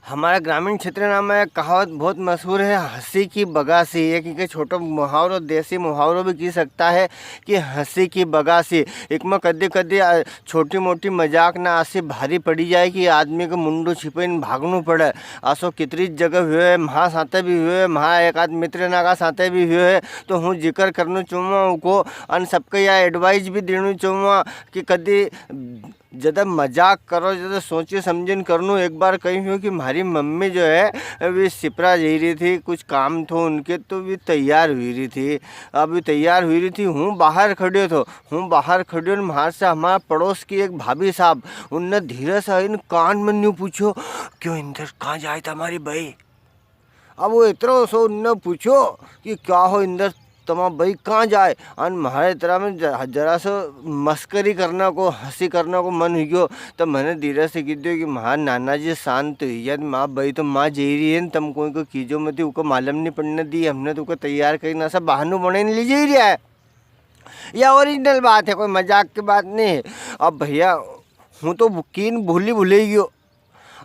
हमारा ग्रामीण क्षेत्र में एक कहावत बहुत मशहूर है, हंसी की बगासी। एक छोटो मुहावरो, देसी मुहावरो भी कह सकता है कि हंसी की बगासी। एक में कदी कदी छोटी मोटी मजाक ना आसी भारी पड़ी जाए कि आदमी को मुंडू छिपे भागनू पड़े। आसो कितनी जगह हुए, महा साथे भी हुए, महा एक आध मित्र ना का साथे भी हुए। तो हूँ जिक्र करना चाहूँगा को अन सबके यह एडवाइस भी देना चाहूँगा कि कदी ज़्यादा मजाक करो, ज़्यादा सोचे समझन करनू। एक बार कही हुई कि हमारी मम्मी जो है वे सिपरा जा रही थी, कुछ काम तो उनके, तो भी तैयार हुई रही थी। अभी तैयार हुई रही थी, हूँ बाहर खड़े तो हूँ बाहर खड़े और बाहर से हमारा पड़ोस की एक भाभी साहब उनने धीरे से इन कान में न्यू पूछो, क्यों इंदर कहाँ जाए तुम्हारी भाई। अब वो इतना सो उनने पूछो कि क्या हो इंदर तुम्हारा भाई कहाँ जाए। और हमारे तरह में जरा सा मस्करी करना को, हंसी करना को मन हुई। तो मैंने धीरे से कह दिया कि माँ नाना जी शांत हुई यार, माँ भाई तो माँ जी रही है, तुम कोई को कीजो मत, उनको मालूम नहीं पड़ने दी, हमने तो तैयार करी ना, सब बहानू बने ले जा रहा है। यह ओरिजिनल बात है, कोई मजाक की बात नहीं है। अब भैया हूँ तो कीन भूली गयो।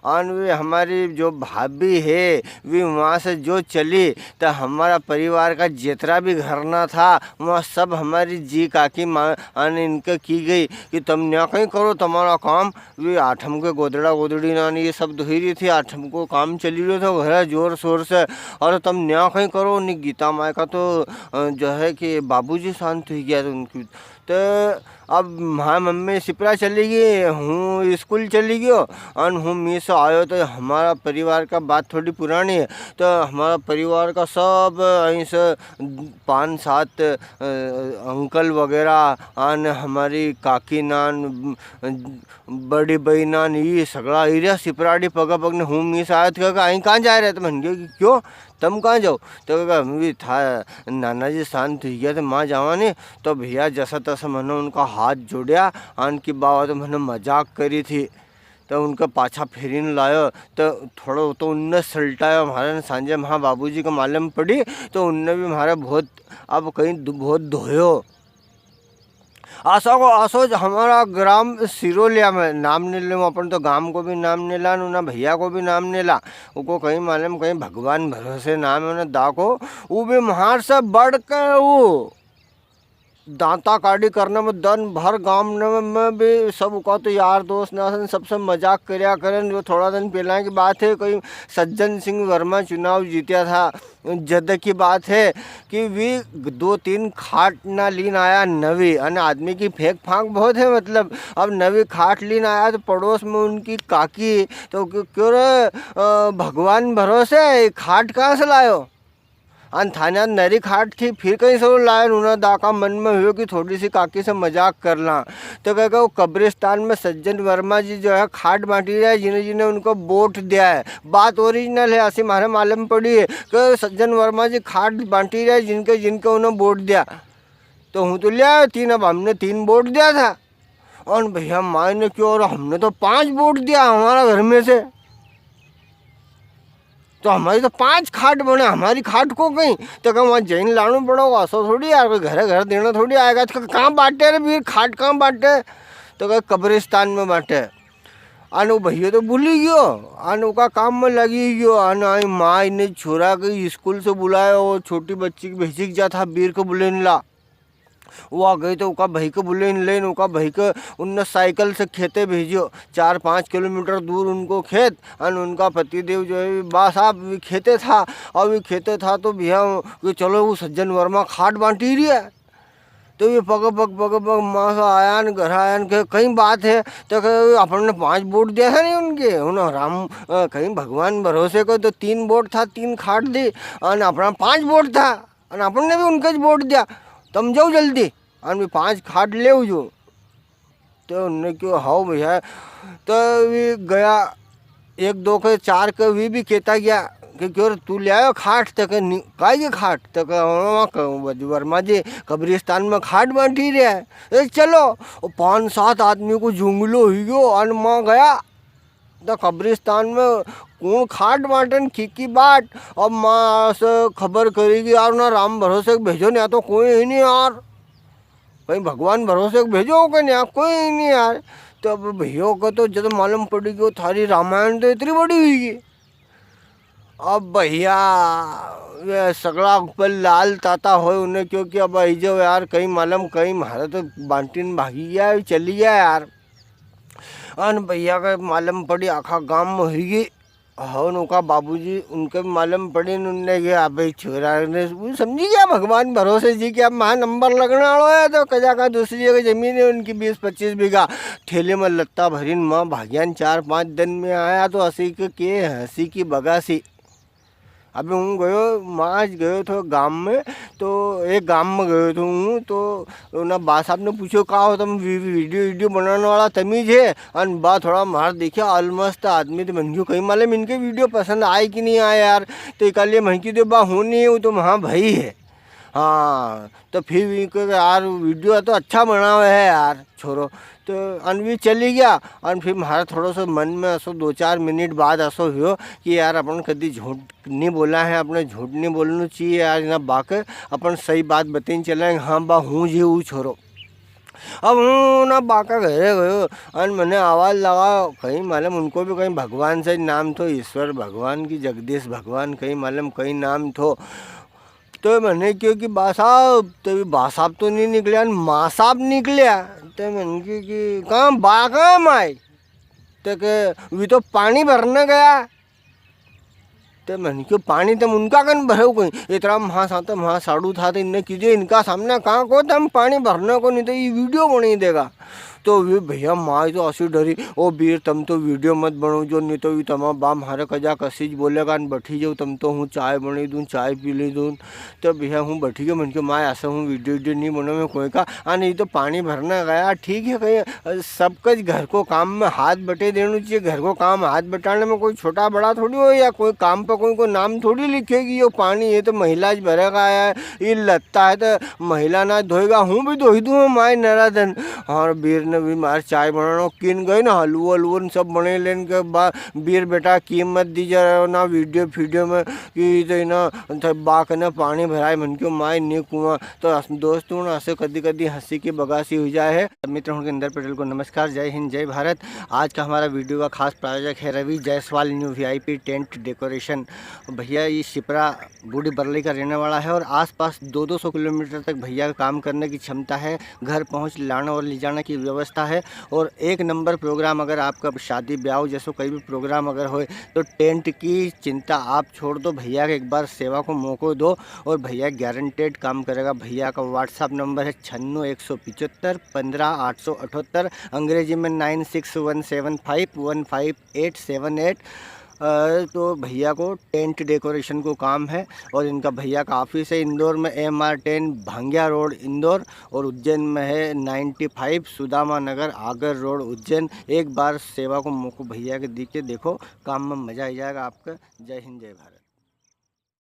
और वे हमारी जो भाभी है वे वहाँ से जो चली तो हमारा परिवार का जितना भी घरना था वहाँ सब हमारी जी काकी माँ इनके की गई कि तुम न कहीं करो तुम्हारा काम। वे आठम के गोदड़ा गोदड़ी नानी ये सब धोई रही थी, आठम को काम चली रही था घर जोर शोर से, और तुम न कहीं करो। नहीं गीता माँ का तो जो है कि बाबूजी शांत हो गया था उनकी। तो अब हाँ मम्मी सिपरा चली गई, हूँ स्कूल चली गयो और हूँ मी से आयो। तो हमारा परिवार का बात थोड़ी पुरानी है, तो हमारा परिवार का सब यहीं से 5-7 अंकल वगैरह आन, हमारी काकी नान, बड़ी बही नान, ये सगड़ा एरिया सिपराड़ी पगा पग ने हूँ मी से आया तो कहा कहाँ जा रहे। तो मैंने कहा कि क्यों तुम कहाँ जाओ। तो कहा भी था नाना जी शांत हो गया तो माँ जावा नहीं। तो भैया जैसा तैसा मैंने उनका हाथ जोड़ा, आन की बाबा तो मैंने मजाक करी थी तो उनका पाछा फेरीन लायो। तो थोड़ा तो उनने सल्टाया हमारे सांझे, हाँ बाबूजी को मालूम पड़ी तो उनने भी हमारा बहुत अब कहीं बहुत धोयो। आशा को आसो हमारा ग्राम सिरोलिया में नाम नहीं ले, अपन तो गांव को भी नाम नहीं ला, ना भैया को भी नाम नहीं ला, उनको कहीं मालूम कहीं भगवान भरोसे नाम है ना दाको। वो भी महार से बढ़ के वो दांता काटी करने में दिन भर गाँव में भी सब का तो यार दोस्त ना सबसे मजाक करया करें। जो थोड़ा दिन पहला की बात है, कोई सज्जन सिंह वर्मा चुनाव जीता था, जद की बात है कि वी 2-3 खाट ना लीन आया नवी, अन आदमी की फेंक फांक बहुत है, मतलब अब नवी खाट लीन आया तो पड़ोस में उनकी काकी तो क्यों रे भगवान भरोसे खाट कहाँ से लायो। अन थाना नरी खाट थी, फिर कहीं से लाया उन्होंने दाका मन में हुआ कि थोड़ी सी काकी से मजाक करना। तो कह वो कब्रिस्तान में सज्जन वर्मा जी जो है खाट बांटी रहे, जिन्हें जिन्हें उनको वोट दिया है। बात ओरिजिनल है, ऐसी हमारे मालूम पड़ी है कि सज्जन वर्मा जी खाट बांटी रहे जिनके जिनके उन्हें वोट दिया। तो हूँ तो लिया 3, अब हमने 3 वोट दिया था। और भैया माँ ने क्यों, और हमने तो 5 वोट दिया हमारा घर में से, तो हमारी तो 5 खाट बने, हमारी खाट को कहीं तो कहीं वहाँ जैन लाना पड़ोगा, ऐसा थोड़ी यार, कोई घर घर देना थोड़ी आएगा। तो कहाँ बांटे रे फिर खाट कहाँ बांटे, तो कहीं कब्रिस्तान में बांटे। आने भैया तो भूल ही गयो, आने का काम में लगी गयो। आने आई माँ ने छोरा के स्कूल से बुलाया, वो छोटी बच्ची की भेजी जा था बीर को बुले ला, वो आ गई तो उनका भाई को बुले लेन, उनका भाई को उनने साइकिल से खेते भेजियो 4-5 किलोमीटर दूर उनको खेत। और उनका पतिदेव जो है बा साहब भी खेते था, और भी खेते था तो भैया चलो वो सज्जन वर्मा खाट बांटी रही है। तो ये पग पग पग पग माँ से आया न घर आया न कहीं बात है तो अपन ने 5 वोट दिया है नहीं उनके, उन्होंने राम कहीं भगवान भरोसे को तो 3 वोट था, 3 खाट दी, और अपना 5 वोट था, और अपन ने भी उनके वोट दिया। तुम जाओ जल्दी और 5 खाट ले जो। तो उनने क्यों हाओ भैया, तो भी गया 1-2 के 4 के भी कहता गया कि क्यों तू ले आयो खाट, तक काय के खाट, तक वर्मा जी कब्रिस्तान में खाट बांटी रहे है। चलो 5-7 आदमी को जुंगलो ही गयो, और माँ गया तो कब्रिस्तान में कौन खाट बांटन खीकी बाट। अब माँ से खबर करेगी यार ना राम भरोसे भेजो, नहीं तो कोई ही नहीं यार, कहीं भगवान भरोसे भेजो कहीं नहीं, कोई ही नहीं यार। तो अब भैया को तो जब मालूम पड़ी कि थारी रामायण तो इतनी बड़ी हुई, अब भैया ये सगळा ऊपर लाल ताता हो उन्हें, क्योंकि अब आई जो यार कहीं मालूम कहीं मारा तो बांटीन भागी गया चली गया यार। अन भैया का मालूम पड़ी आखा गांव में हुई गई। हो उनका बाबूजी उनके भी मालूम पड़ी उनने गया भाई छोरा ने समझी गया भगवान भरोसे जी कि अब वहाँ नंबर लगने वाला है तो कजा का दूसरी जगह जमीन है उनकी 20-25 बीघा। ठेले में लत्ता भरीन माँ भाग्यान 4-5 दिन में आया तो हंसी की बगासी। अभी हूँ गयो माँ गयो तो गांव में, तो एक गांव में गयो तो हूँ तो ना बा साहब ने पूछो का हो तुम वीडियो बनाने वाला तमीज है। और बा थोड़ा मार देखिया ऑलमोस्ट आदमी तो मन कहीं मालूम इनके वीडियो पसंद आए कि नहीं आए यार। तो इकालिए महकी तो बा हूँ नहीं हूँ तो हाँ भाई है। हाँ तो फिर भी यार वीडियो तो अच्छा बना हुआ है यार छोरो। तो अनवी चली गया और फिर हमारा थोड़ा सा मन में ऐसो 2-4 मिनट बाद ऐसो हो कि यार अपन कभी झूठ नहीं बोला है, अपने झूठ नहीं बोलना चाहिए यार ना बाक अपन सही बात बताने चलेंगे। हाँ बा हूँ जी हूँ छोरो। अब हूँ ना बाका घरे गयो और मैंने आवाज़ लगा कहीं मालूम उनको भी कहीं भगवान से नाम थो, ईश्वर भगवान की जगदीश भगवान कहीं मालूम कहीं नाम थो। तो मैंने क्यों कि बा साहब तो बा साहब तो नहीं निकले माँ साहब निकलिया। तो मैंने कि कहाँ बा कहाँ माई तो के वी तो पानी भरने गया। तो मैंने क्यों पानी तुम उनका कन भरे कहीं इतना वहाँ साथ वहाँ साड़ू था तो इनने कीजिए इनका सामने कहाँ को तुम पानी भरने को नहीं तो ये वीडियो बनी देगा। तो वे भैया माँ तो ऐसी डरी ओ बीर तुम तो वीडियो मत बनो जो नहीं तो ये तमाम बा हमारे कजा कसीज बोलेगा बैठी जाओ तुम तो हूँ चाय बनी दूँ चाय पी ले दूँ। तो भैया हूँ बैठी गया मन के माँ ऐसा हूँ वीडियो नहीं बनो में कोई का नहीं तो पानी भरना गया ठीक है कहीं सब कुछ घर को काम में हाथ बटे देना चाहिए। घर को काम हाथ बटाने में कोई छोटा बड़ा थोड़ी हो या कोई काम पर कोई को नाम थोड़ी लिखेगी। ये पानी ये तो महिला भरेगा आया है ये लगता है तो महिला ना धोएगा हूँ भी धोई दूँ माए नाराधन। और बीर ने भी मार चाय बनाना किन गए ना हलवा हलवन सब बने लेने के बाद बीर बेटा कीमत दी जा रहा ना वीडियो में कि तो ना बाक ने पानी भराए मन क्यों माए नहीं कुआं। तो दोस्तों ना ऐसे कदी कदी हंसी की बगासी हो जाए है। मित्र उनके अंदर पटेल को नमस्कार, जय हिंद जय भारत। आज का हमारा वीडियो का खास प्रायोजक है Ravi Jaiswal new VIP tent decoration. भैया ये शिप्रा बूढ़ी बरली का रहने वाला है और आसपास 200 किलोमीटर तक भैया का काम करने की क्षमता है। घर पहुंच लाने और ले जाने की व्यवस्था है और एक नंबर प्रोग्राम अगर आपका शादी ब्याह जैसे कोई भी प्रोग्राम अगर हो तो टेंट की चिंता आप छोड़ दो, भैया के एक बार सेवा को मौका दो और भैया गारंटेड काम करेगा। भैया का व्हाट्सअप नंबर है 96 175 15 878, अंग्रेजी में 9617515878। तो भैया को टेंट डेकोरेशन को काम है और इनका भैया का ऑफिस है इंदौर में MR10 भांग्या रोड इंदौर और उज्जैन में है 95 सुदामा नगर आगर रोड उज्जैन। एक बार सेवा को मौका भैया के दीजिए, देखो काम में मज़ा आ जाएगा आपका। जय हिंद जय भारत।